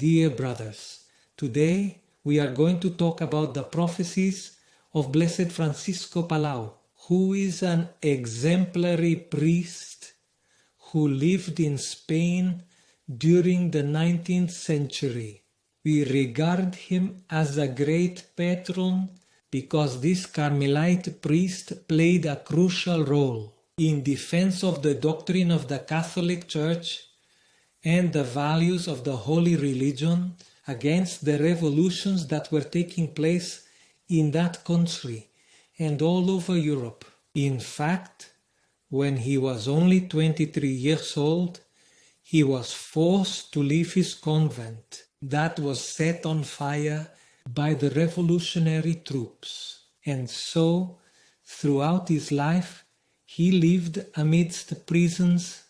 Dear brothers, today we are going to talk about the prophecies of Blessed Francisco Palau, who is an exemplary priest who lived in Spain during the 19th century. We regard him as a great patron because this Carmelite priest played a crucial role in defense of the doctrine of the Catholic Church and the values of the Holy Religion against the revolutions that were taking place in that country and all over Europe. In fact, when he was only 23 years old, he was forced to leave his convent that was set on fire by the revolutionary troops. And so, throughout his life, he lived amidst prisons,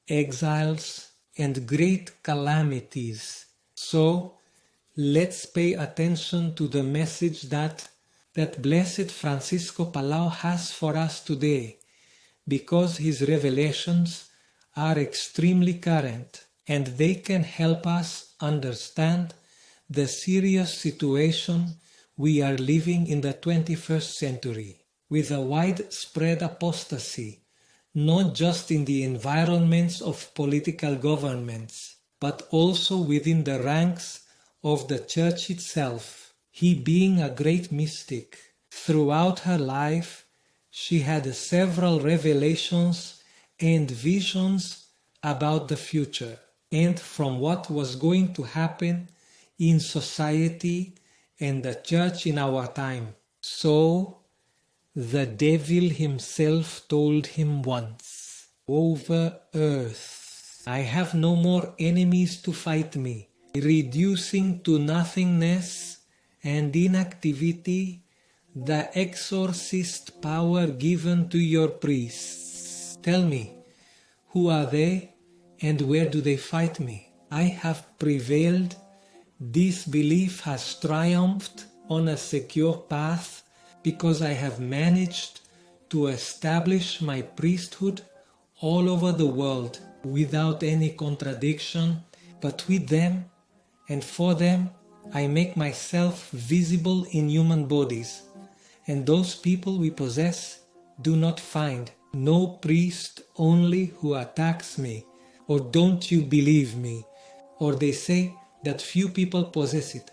exiles, and great calamities. So, let's pay attention to the message that Blessed Francisco Palau has for us today, because his revelations are extremely current and they can help us understand the serious situation we are living in the 21st century, with a widespread apostasy, not just in the environments of political governments, but also within the ranks of the Church itself. He being a great mystic, throughout her life she had several revelations and visions about the future and from what was going to happen in society and the Church in our time. So, the devil himself told him once, "Over earth, I have no more enemies to fight me," reducing to nothingness and inactivity the exorcist power given to your priests. Tell me, who are they and where do they fight me? I have prevailed. This belief has triumphed on a secure path because I have managed to establish my priesthood all over the world without any contradiction, but with them and for them I make myself visible in human bodies, and those people we possess do not find. No priest only who attacks me, or don't you believe me, or they say that few people possess it,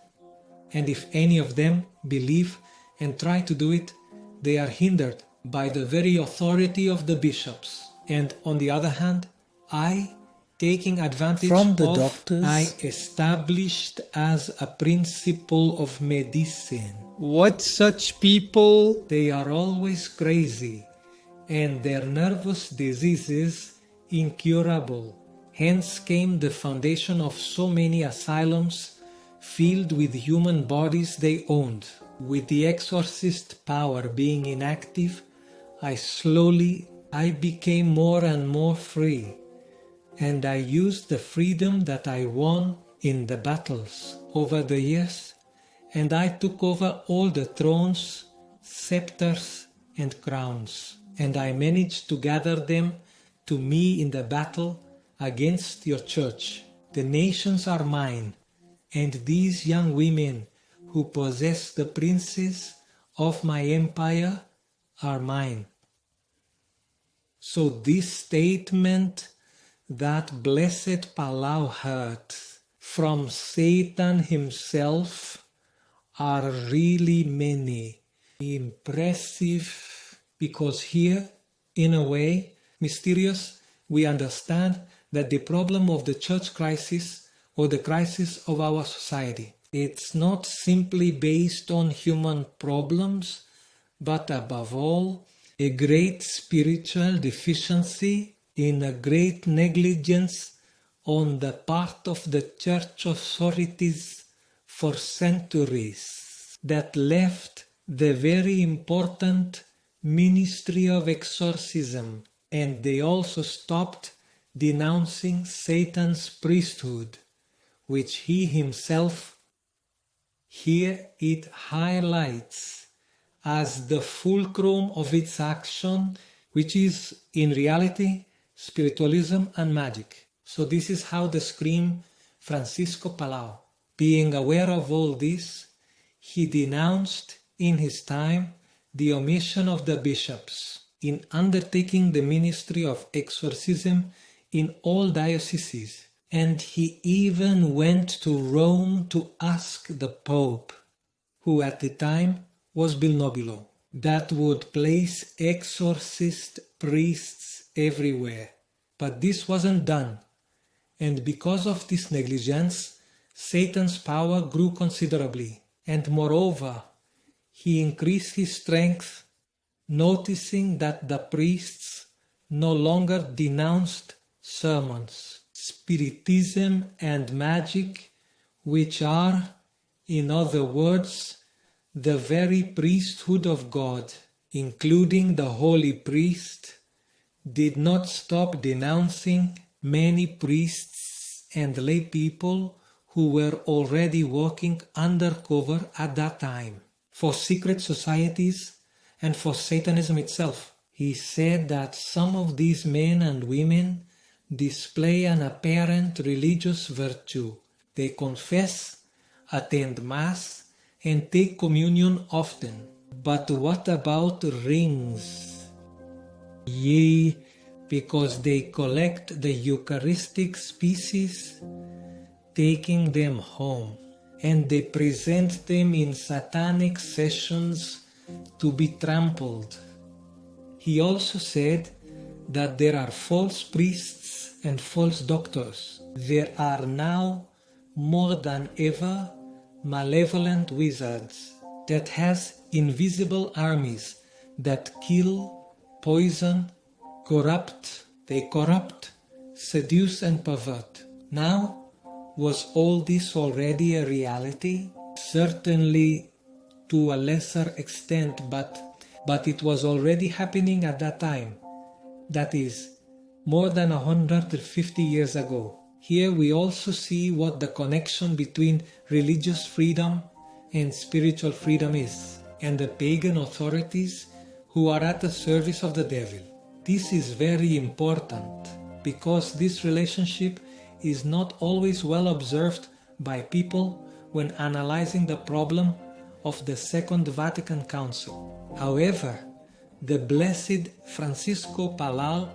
and if any of them believe and try to do it, they are hindered by the very authority of the bishops. And on the other hand, I, taking advantage from the of, doctors, I established as a principle of medicine. What such people? They are always crazy, and their nervous diseases incurable. Hence came the foundation of so many asylums filled with human bodies they owned. With the exorcist power being inactive, I became more and more free, and I used the freedom that I won in the battles over the years, and I took over all the thrones, scepters, and crowns, and I managed to gather them to me in the battle against your church. The nations are mine, and these young women who possess the princes of my empire are mine. So this statement that Blessed Palau heard from Satan himself are really many. Impressive, because here, in a way, mysterious, we understand that the problem of the church crisis or the crisis of our society, it's not simply based on human problems, but above all, a great spiritual deficiency in a great negligence on the part of the church authorities for centuries that left the very important ministry of exorcism, and they also stopped denouncing Satan's priesthood, which he himself here it highlights as the fulcrum of its action, which is in reality spiritualism and magic. So this is how they scream Francisco Palau. Being aware of all this, he denounced in his time the omission of the bishops in undertaking the ministry of exorcism in all dioceses, and he even went to Rome to ask the Pope, who at the time was Bill Nobilo, that would place exorcist priests everywhere. But this wasn't done, and because of this negligence, Satan's power grew considerably, and moreover, he increased his strength, noticing that the priests no longer denounced sermons, spiritism and magic, which are, in other words, the very priesthood of God, including the holy priest, did not stop denouncing many priests and lay people who were already working undercover at that time for secret societies and for Satanism itself. He said that some of these men and women display an apparent religious virtue. They confess, attend Mass, and take communion often. But what about rings? Yea, because they collect the Eucharistic species, taking them home, and they present them in satanic sessions to be trampled. He also said that there are false priests and false doctors. There are now more than ever malevolent wizards that has invisible armies that kill, poison, corrupt. They corrupt, seduce and pervert. Now, was all this already a reality? Certainly to a lesser extent, but it was already happening at that time. That is, more than 150 years ago. Here we also see what the connection between religious freedom and spiritual freedom is, and the pagan authorities who are at the service of the devil. This is very important, because this relationship is not always well observed by people when analyzing the problem of the Second Vatican Council. However, the Blessed Francisco Palau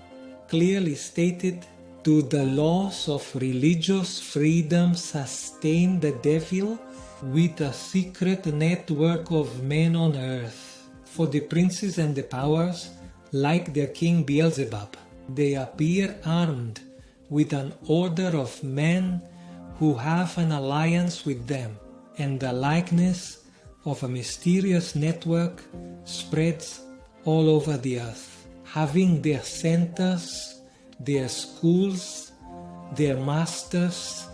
clearly stated, "Do the laws of religious freedom sustain the devil with a secret network of men on earth? For the princes and the powers, like their king Beelzebub, they appear armed with an order of men who have an alliance with them, and the likeness of a mysterious network spreads all over the earth, having their centers, their schools, their masters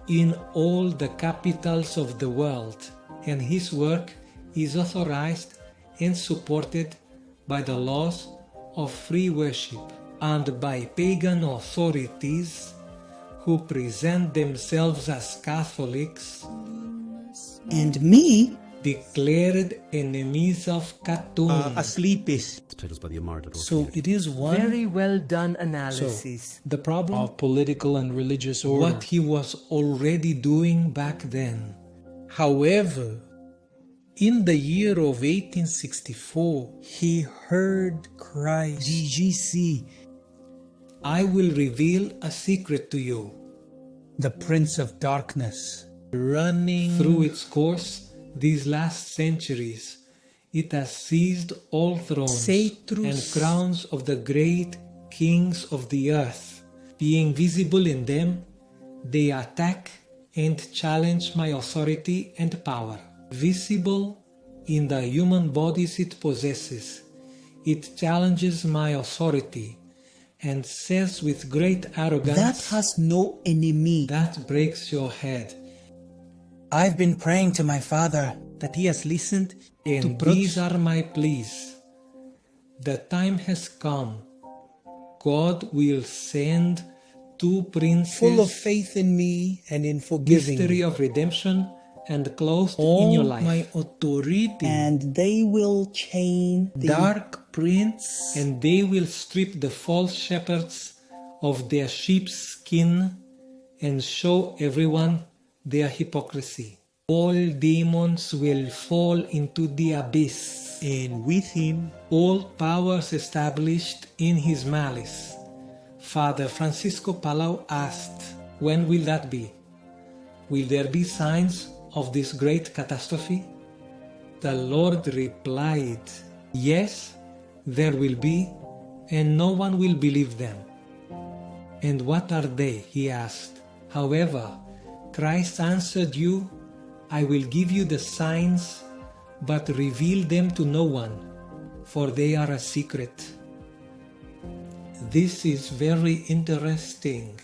in all the capitals of the world, and his work is authorized and supported by the laws of free worship and by pagan authorities who present themselves as Catholics And me, declared enemies of Cartoon." asleep is. So it is one Very well done analysis. the problem of political and religious order. What he was already doing back then. However, in the year of 1864, he heard Christ. GGC, "I will reveal a secret to you." the Prince of Darkness. Running Through its course, these last centuries, it has seized all thrones Cetrus. and crowns of the great kings of the earth. Being visible in them, they attack and challenge my authority and power. Visible in the human bodies it possesses, it challenges my authority and says with great arrogance, That has no enemy. that breaks your head. I've been praying to my Father that he has listened to And these are my pleas. The time has come. God will send two princes, full of faith in me and in forgiving mystery me. of redemption, and clothed in all your life. my authority. And they will chain the Dark Prince And they will strip the false shepherds of their sheep's skin and show everyone their hypocrisy. All demons will fall into the abyss, and with him all powers established in his malice. Father Francisco Palau asked, when will that be? Will there be signs of this great catastrophe? The Lord replied, yes, there will be, and no one will believe them. And what are they? He asked. However, Christ answered you, I will give you the signs, but reveal them to no one, for they are a secret. This is very interesting.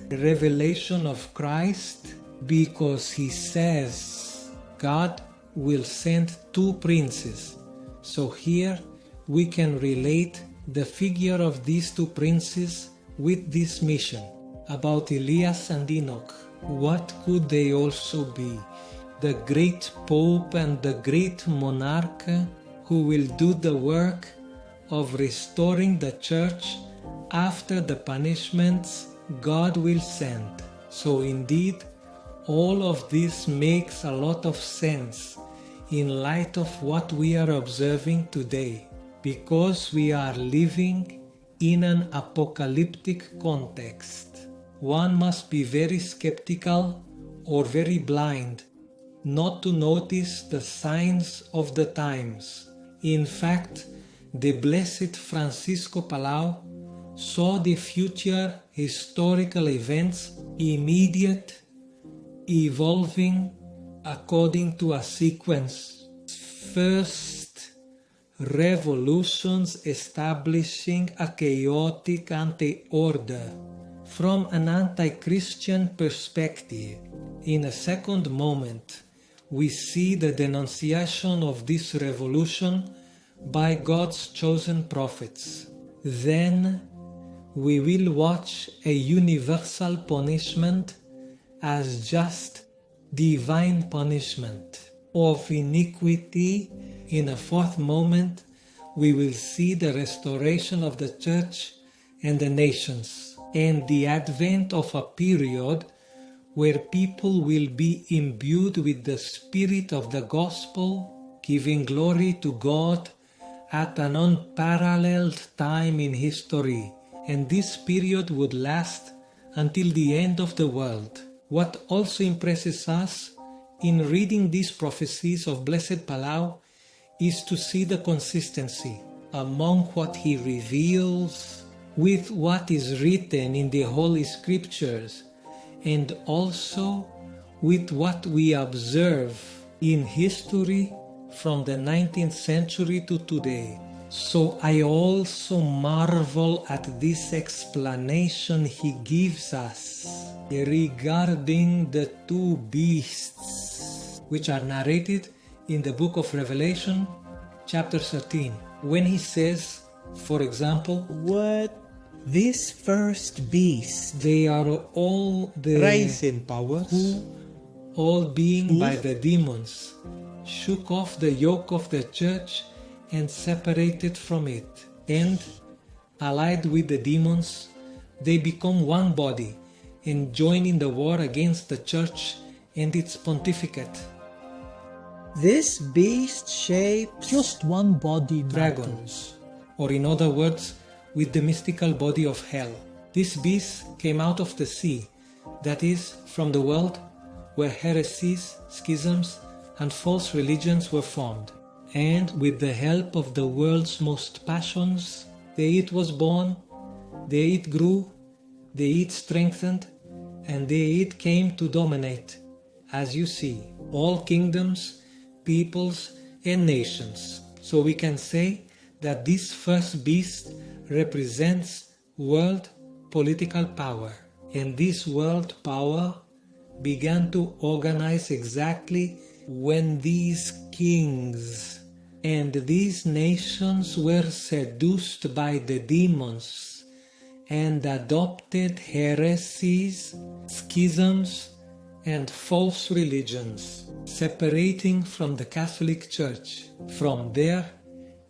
The revelation of Christ, because he says God will send two princes. So here we can relate the figure of these two princes with this mission. About Elias and Enoch, what could they also be? The great Pope and the great monarch who will do the work of restoring the church after the punishments God will send. So indeed, all of this makes a lot of sense in light of what we are observing today, because we are living in an apocalyptic context. One must be very skeptical or very blind not to notice the signs of the times. In fact, the Blessed Francisco Palau saw the future historical events immediate, evolving according to a sequence. First, revolutions establishing a chaotic anti-order from an anti-Christian perspective. In a second moment, we see the denunciation of this revolution by God's chosen prophets. Then we will watch a universal punishment as just divine punishment of iniquity. In a fourth moment, we will see the restoration of the church and the nations, and the advent of a period where people will be imbued with the spirit of the gospel, giving glory to God at an unparalleled time in history. And this period would last until the end of the world. What also impresses us in reading these prophecies of Blessed Palau is to see the consistency among what he reveals with what is written in the Holy Scriptures, and also with what we observe in history from the 19th century to today. So I also marvel at this explanation he gives us regarding the two beasts, which are narrated in the book of Revelation, chapter 13, when he says, for example, what this first beast, they are all the rise in powers, who, all being by the demons, shook off the yoke of the church and separated from it, and allied with the demons, they become one body and join in the war against the church and its pontificate. this beast shapes Just one body Dragons, matters. or in other words, with the mystical body of hell. This beast came out of the sea, that is, from the world where heresies, schisms, and false religions were formed. And with the help of the world's most passions, there it was born, there it grew, there it strengthened, and there it came to dominate, as you see, all kingdoms, peoples, and nations. So we can say that this first beast represents world political power, and this world power began to organize exactly when these kings and these nations were seduced by the demons and adopted heresies, schisms, and false religions, separating from the Catholic Church. From there,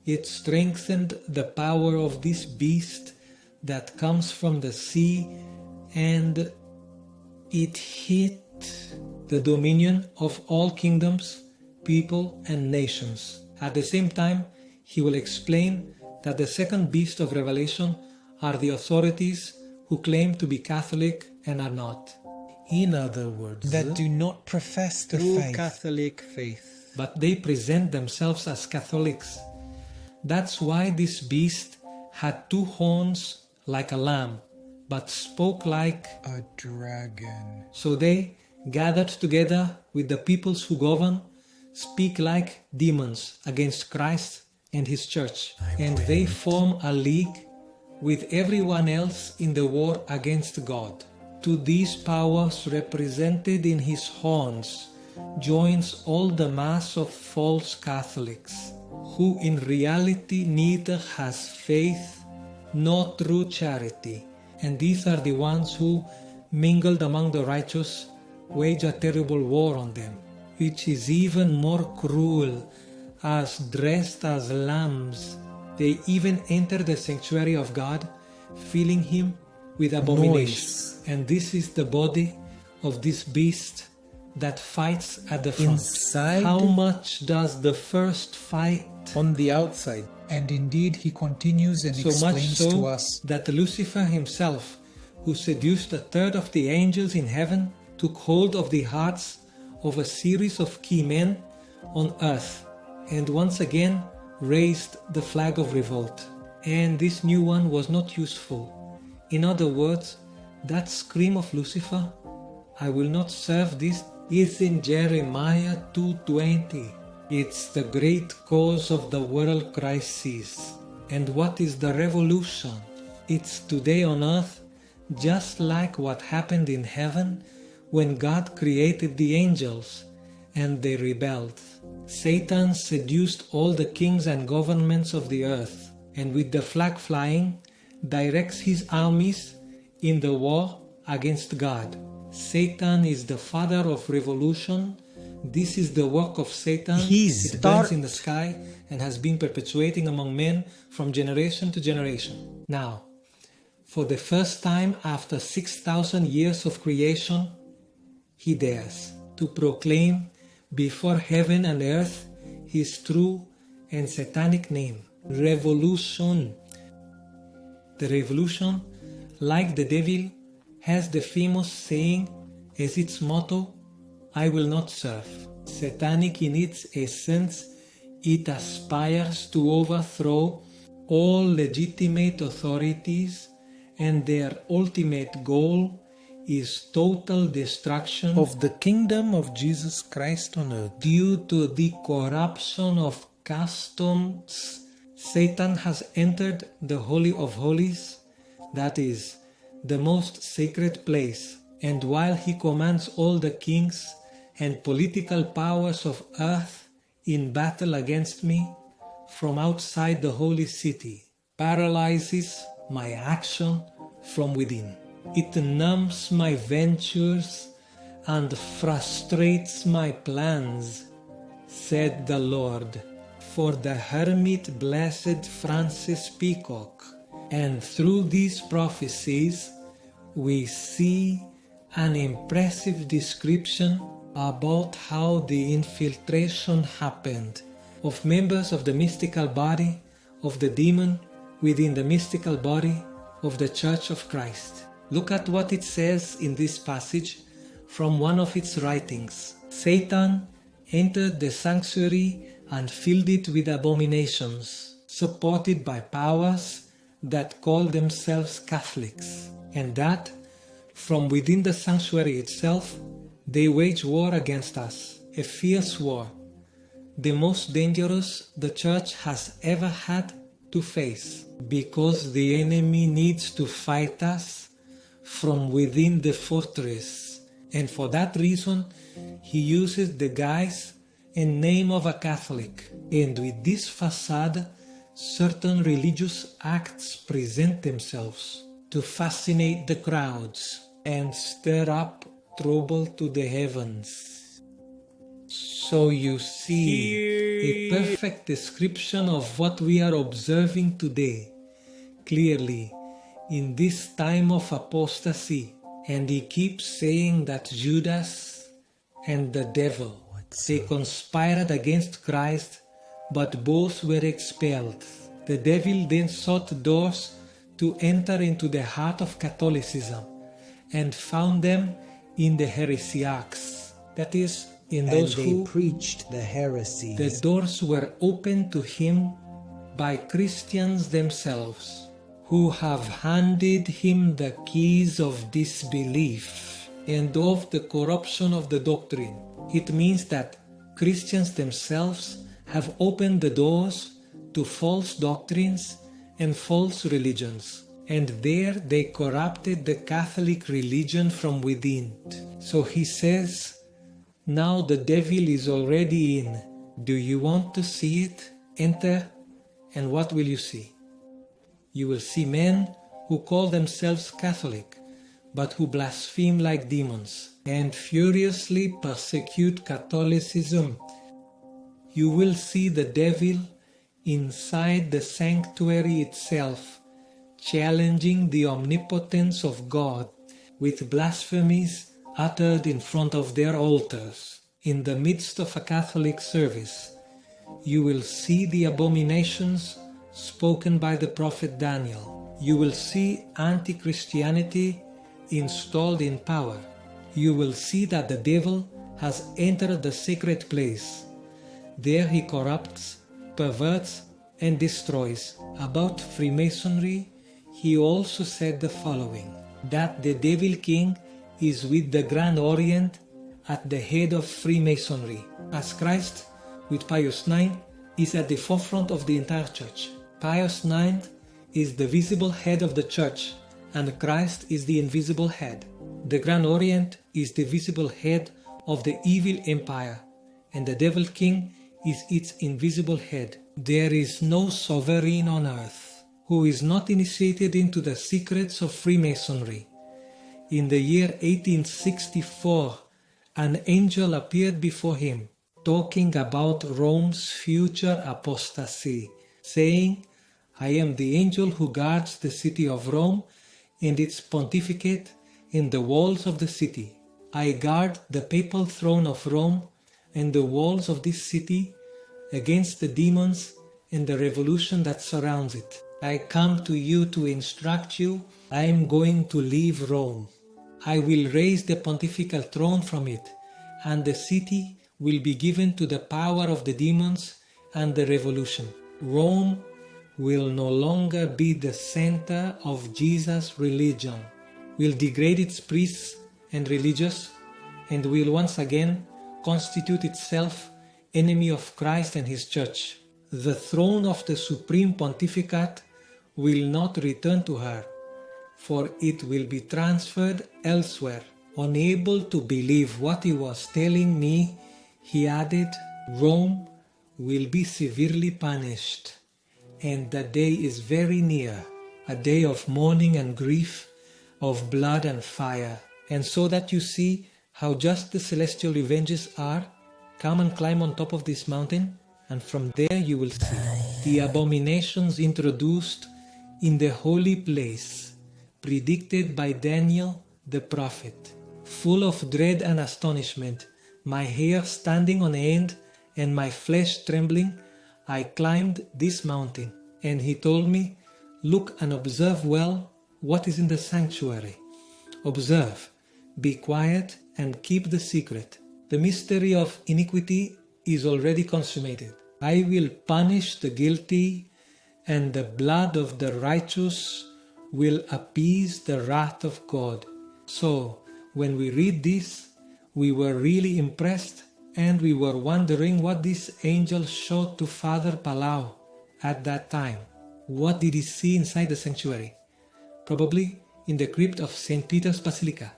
it strengthened the power of this beast that comes from the sea, and it hit the dominion of all kingdoms, people, and nations. At the same time, he will explain that the second beast of Revelation are the authorities who claim to be Catholic and are not. In other words, that do not profess the True faith. Catholic faith. but they present themselves as Catholics. That's why this beast had 2 horns like a lamb, but spoke like A dragon. So they, gathered together with the peoples who govern, speak like demons against Christ and his church, and they form a league with everyone else in the war against God. To these powers represented in his horns joins all the mass of false Catholics, who in reality neither has faith nor true charity, and these are the ones who, mingled among the righteous, wage a terrible war on them, which is even more cruel, as dressed as lambs, they even enter the sanctuary of God, filling him with abominations. And this is the body of this beast that fights at the front. Inside? How much does the first fight? On the outside. And indeed he continues and So much explains so to us that Lucifer himself, who seduced a third of the angels in heaven, took hold of the hearts of a series of key men on earth, and once again raised the flag of revolt. And this new one was not useful. In other words, that scream of Lucifer, "I will not serve this," is in Jeremiah 2:20. It's the great cause of the world crisis. And what is the revolution? It's today on earth, just like what happened in heaven when God created the angels and they rebelled. Satan seduced all the kings and governments of the earth, and with the flag flying, directs his armies in the war against God. Satan is the father of revolution. This is the work of Satan. It burns in the sky and has been perpetuating among men from generation to generation. Now, for the first time after 6,000 years of creation, he dares to proclaim before heaven and earth his true and satanic name, revolution. The revolution, like the devil, has the famous saying as its motto, "I will not serve." Satanic in its essence, it aspires to overthrow all legitimate authorities, and their ultimate goal is total destruction Of the kingdom of Jesus Christ on earth. due to the corruption of customs. Satan has entered the Holy of Holies, that is, the most sacred place, and while he commands all the kings and political powers of earth in battle against me from outside the holy city, paralyzes my action from within. It numbs my ventures and frustrates my plans, said the Lord, for the hermit Blessed Francis Peacock. And through these prophecies, we see an impressive description about how the infiltration happened of members of the mystical body of the demon within the mystical body of the Church of Christ. Look at what it says in this passage from one of its writings. Satan entered the sanctuary and filled it with abominations, supported by powers that call themselves Catholics, and that from within the sanctuary itself they wage war against us, a fierce war, the most dangerous the Church has ever had to face, because the enemy needs to fight us from within the fortress, and for that reason he uses the guise and name of a Catholic, and with this facade certain religious acts present themselves to fascinate the crowds and stir up trouble to the heavens. So you see a perfect description of what we are observing today, clearly in this time of apostasy. And he keeps saying that Judas and the devil. They conspired against Christ, but both were expelled. The devil then sought doors to enter into the heart of Catholicism and found them in the heresiarchs, that is, in those who preached the heresies. The doors were opened to him by Christians themselves, who have handed him the keys of disbelief and of the corruption of the doctrine. It means that Christians themselves have opened the doors to false doctrines and false religions, and there they corrupted the Catholic religion from within. So he says, now the devil is already in. Do you want to see it? Enter, and what will you see? You will see men who call themselves Catholic, but who blaspheme like demons and furiously persecute Catholicism. You will see the devil inside the sanctuary itself, challenging the omnipotence of God with blasphemies uttered in front of their altars. In the midst of a Catholic service, you will see the abominations spoken by the prophet Daniel. You will see anti-Christianity installed in power. You will see that the devil has entered the sacred place. There he corrupts, perverts, and destroys. About Freemasonry, he also said the following, that the Devil King is with the Grand Orient at the head of Freemasonry, as Christ, with Pius IX, is at the forefront of the entire Church. Pius IX is the visible head of the Church, and Christ is the invisible head. The Grand Orient is the visible head of the evil empire, and the Devil King is its invisible head. There is no sovereign on earth who is not initiated into the secrets of Freemasonry. In the year 1864, an angel appeared before him, talking about Rome's future apostasy, saying, I am the angel who guards the city of Rome and its pontificate and the walls of the city. I guard the papal throne of Rome and the walls of this city against the demons and the revolution that surrounds it. I come to you to instruct you. I am going to leave Rome. I will raise the pontifical throne from it, and the city will be given to the power of the demons and the revolution. Rome will no longer be the center of Jesus' religion, will degrade its priests and religious, and will once again constitute itself enemy of Christ and his church. The throne of the supreme pontificate will not return to her, for it will be transferred elsewhere. Unable to believe what he was telling me, he added, Rome will be severely punished, and the day is very near, a day of mourning and grief, of blood and fire. And so that you see how just the celestial revenges are, come and climb on top of this mountain, and from there you will see the abominations introduced in the holy place, predicted by Daniel the prophet. Full of dread and astonishment, my hair standing on end and my flesh trembling, I climbed this mountain. And he told me, look and observe well what is in the sanctuary. Observe, be quiet, and keep the secret. The mystery of iniquity is already consummated. I will punish the guilty, and the blood of the righteous will appease the wrath of God. So, when we read this, we were really impressed, and we were wondering what this angel showed to Father Palau at that time. What did he see inside the sanctuary? Probably in the crypt of St. Peter's Basilica.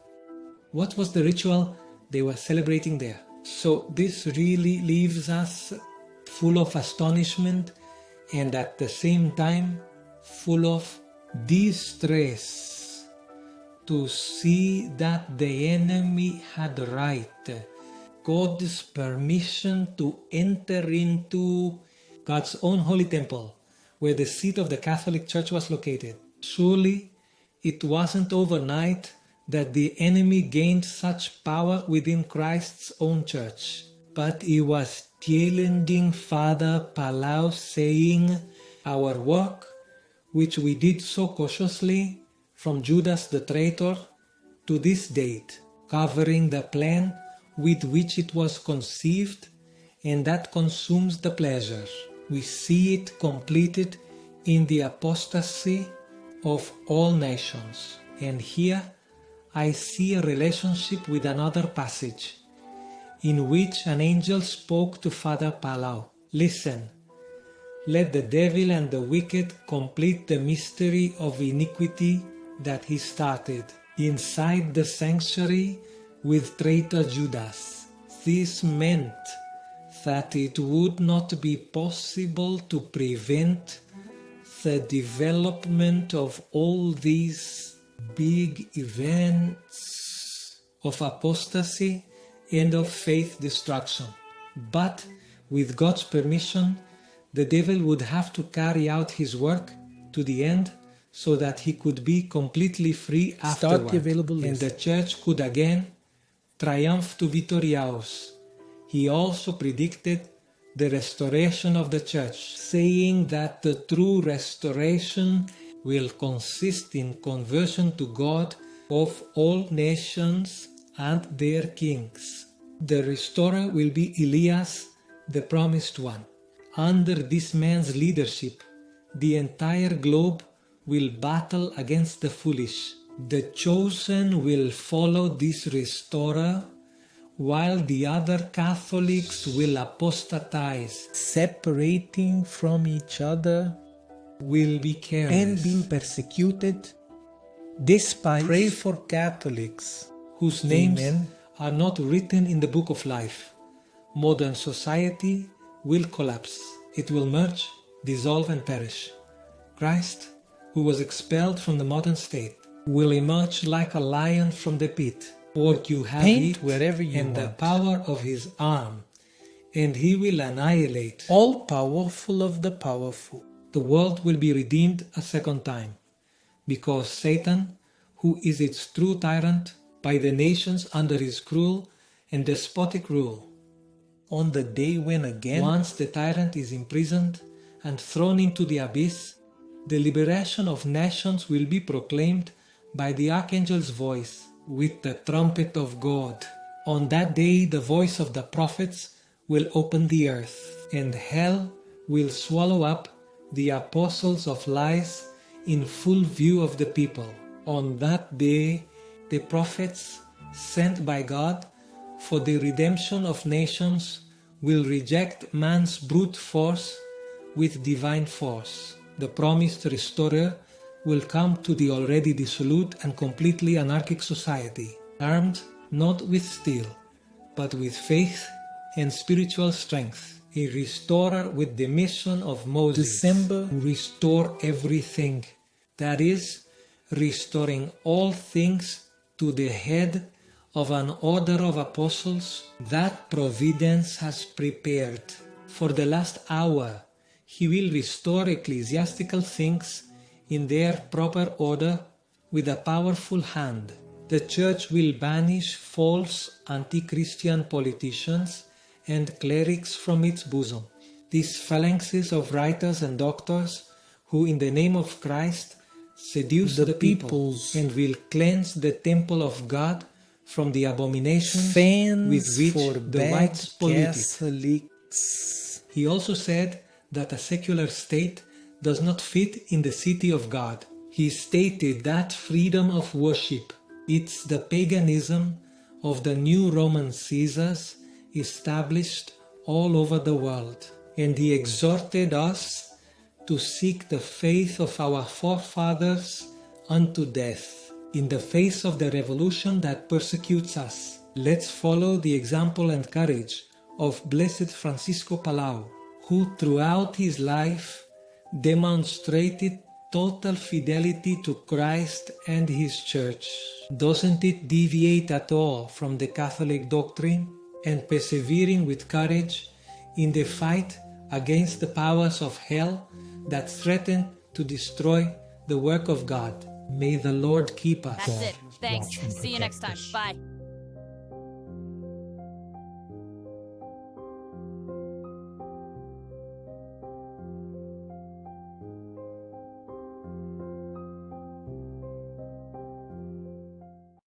What was the ritual they were celebrating there? So this really leaves us full of astonishment and at the same time full of distress to see that the enemy had right, God's permission to enter into God's own holy temple, where the seat of the Catholic Church was located. Surely it wasn't overnight that the enemy gained such power within Christ's own church. But he was challenging Father Palau, saying, our work, which we did so cautiously from Judas the traitor to this date, covering the plan with which it was conceived, and that consumes the pleasure. We see it completed in the apostasy of all nations. And here I see a relationship with another passage in which an angel spoke to Father Palau. Listen, let the devil and the wicked complete the mystery of iniquity that he started inside the sanctuary with traitor Judas. This meant that it would not be possible to prevent the development of all these big events of apostasy and of faith destruction. But with God's permission, the devil would have to carry out his work to the end so that he could be completely free afterward. Start the available list. And the church could again triumph to victoriaos. He also predicted the restoration of the church, saying that the true restoration will consist in conversion to God of all nations and their kings. The restorer will be Elias, the promised one. Under this man's leadership, the entire globe will battle against the foolish. The chosen will follow this restorer, while the other Catholics will apostatize, Separating from each other will be careless. and being persecuted, despised. Pray for Catholics whose names Amen. are not written in the book of life. Modern society will collapse. It will merge, dissolve and perish. Christ, who was expelled from the modern state, will emerge like a lion from the pit, for you have Paint it wherever you and the want. power of his arm, and he will annihilate. all powerful of the powerful. The world will be redeemed a second time, because Satan, who is its true tyrant, by the nations under his cruel and despotic rule. On the day when again Once the tyrant is imprisoned and thrown into the abyss, the liberation of nations will be proclaimed by the archangel's voice with the trumpet of God. On that day, the voice of the prophets will open the earth, and hell will swallow up the apostles of lies in full view of the people. On that day, the prophets sent by God for the redemption of nations will reject man's brute force with divine force. The promised restorer will come to the already dissolute and completely anarchic society, armed not with steel, but with faith and spiritual strength. A restorer with the mission of Moses, December, to restore everything. That is, restoring all things to the head of an order of apostles that providence has prepared. For the last hour, he will restore ecclesiastical things in their proper order with a powerful hand. The Church will banish false anti-Christian politicians and clerics from its bosom. These phalanxes of writers and doctors who in the name of Christ seduce the people and will cleanse the temple of God from the abominations fans with which for the bad whites polluted. Catholics. He also said that a secular state does not fit in the city of God. He stated that freedom of worship, it's the paganism of the new Roman Caesars established all over the world. And he exhorted us to seek the faith of our forefathers unto death. In the face of the revolution that persecutes us, let's follow the example and courage of Blessed Francisco Palau, who throughout his life demonstrated total fidelity to Christ and his Church. Doesn't it deviate at all from the Catholic doctrine? And persevering with courage in the fight against the powers of hell that threaten to destroy the work of God. May the Lord keep us. That's it. Thanks. See you next time. Bye.